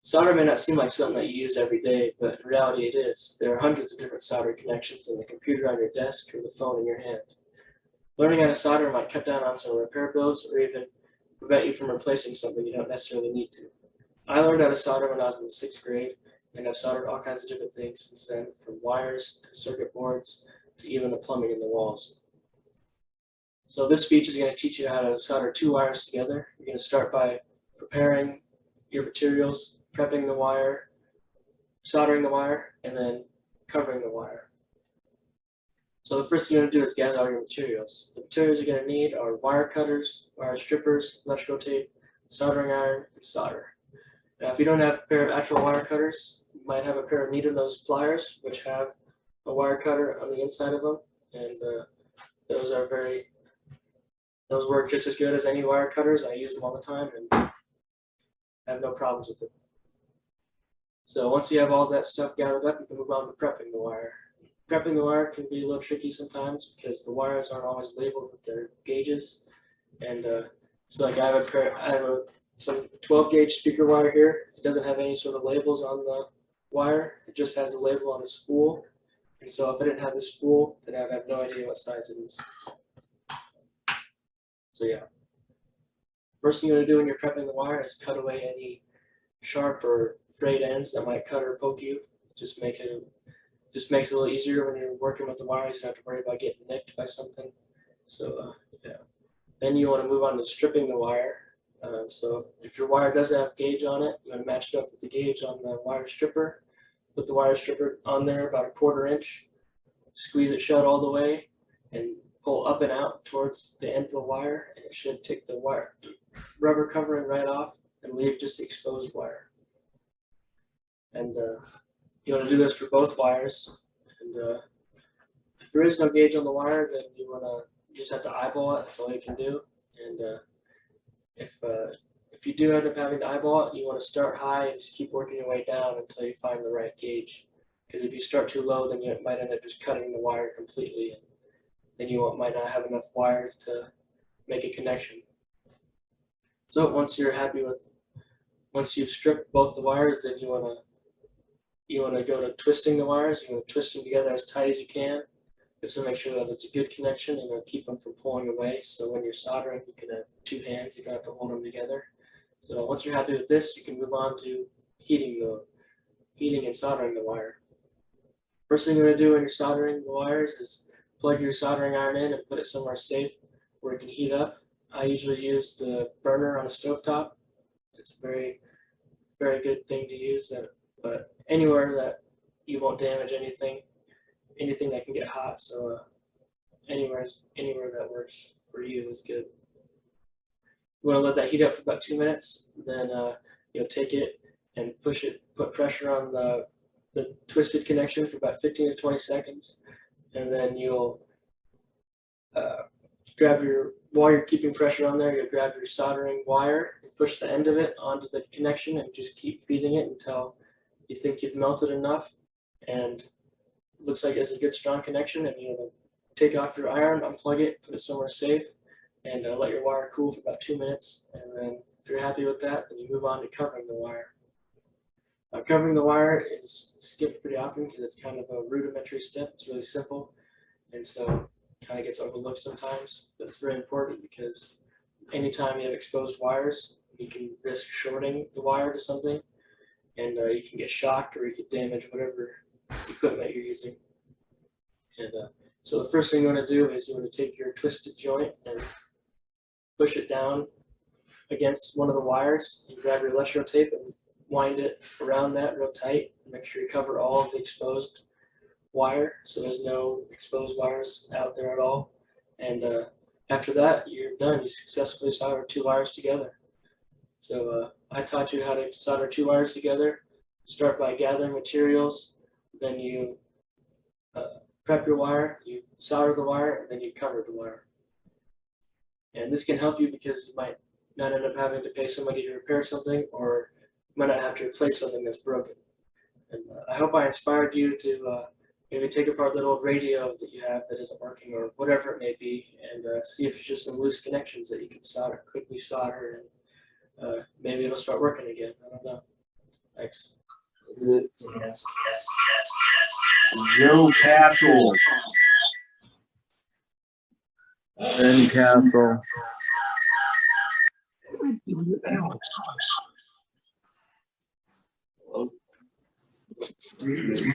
Solder may not seem like something that you use every day, but in reality it is. There are hundreds of different solder connections in the computer on your desk or the phone in your hand. Learning how to solder might cut down on some repair bills or even prevent you from replacing something you don't necessarily need to. I learned how to solder when I was in the 6th grade, and I've soldered all kinds of different things since then, from wires to circuit boards to even the plumbing in the walls. So this speech is going to teach you how to solder two wires together. You're going to start by preparing your materials, prepping the wire, soldering the wire, and then covering the wire. So the first thing you're going to do is gather all your materials. The materials you're going to need are wire cutters, wire strippers, electrical tape, soldering iron, and solder. Now if you don't have a pair of actual wire cutters, you might have a pair of needle nose pliers, which have a wire cutter on the inside of them, and those work just as good as any wire cutters. I use them all the time and I have no problems with it. So once you have all that stuff gathered up, you can move on to prepping the wire. Prepping the wire can be a little tricky sometimes because the wires aren't always labeled with their gauges. And so like I have some 12 gauge speaker wire here. It doesn't have any sort of labels on the wire. It just has the label on the spool. And so if I didn't have the spool, then I'd have no idea what size it is. So yeah, first thing you're going to do when you're prepping the wire is cut away any sharp or frayed ends that might cut or poke you. Just makes it a little easier when you're working with the wires. You don't have to worry about getting nicked by something. So yeah, then you want to move on to stripping the wire. So if your wire doesn't have gauge on it, you want to match it up with the gauge on the wire stripper. Put the wire stripper on there about 1/4 inch, squeeze it shut all the way, and pull up and out towards the end of the wire, and it should take the wire rubber covering right off and leave just the exposed wire. And you want to do this for both wires. And if there is no gauge on the wire, then you just have to eyeball it. That's all you can do. And if you do end up having to eyeball it, you want to start high and just keep working your way down until you find the right gauge. Because if you start too low, then you might end up just cutting the wire completely, and then you might not have enough wire to make a connection. So once you've stripped both the wires, then you want to go to twisting the wires. You want to twist them together as tight as you can. This will make sure that it's a good connection and it'll keep them from pulling away. So when you're soldering, you can have two hands. You don't have to hold them together. So once you're happy with this, you can move on to heating and soldering the wire. First thing you're going to do when you're soldering the wires is plug your soldering iron in and put it somewhere safe where it can heat up. I usually use the burner on a stovetop. It's a very, very good thing to use, but anywhere that you won't damage anything that can get hot. So anywhere that works for you is good. You want to let that heat up for about 2 minutes. Then you'll take it and put pressure on the twisted connection for about 15 to 20 seconds. And then you'll while you're keeping pressure on there, you'll grab your soldering wire and push the end of it onto the connection and just keep feeding it until you think you've melted enough and it looks like it's a good strong connection. And you'll take off your iron, unplug it, put it somewhere safe, and let your wire cool for about 2 minutes. And then if you're happy with that, then you move on to covering the wire. Covering the wire is skipped pretty often because it's kind of a rudimentary step. It's really simple, and so it kind of gets overlooked sometimes. But it's very important because anytime you have exposed wires, you can risk shorting the wire to something, and you can get shocked or you can damage whatever equipment you're using. And so the first thing you want to do is you want to take your twisted joint and push it down against one of the wires. You grab your electrical tape and wind it around that real tight. Make sure you cover all of the exposed wire so there's no exposed wires out there at all. And after that, you're done. You successfully soldered two wires together. So I taught you how to solder two wires together. Start by gathering materials, then you prep your wire, you solder the wire, and then you cover the wire. And this can help you because you might not end up having to pay somebody to repair something, or you might not have to replace something that's broken. And I hope I inspired you to maybe take apart that old radio that you have that isn't working, or whatever it may be, and see if it's just some loose connections that you can quickly solder, and maybe it'll start working again. I don't know. Is it Joe Castle? Ben Castle.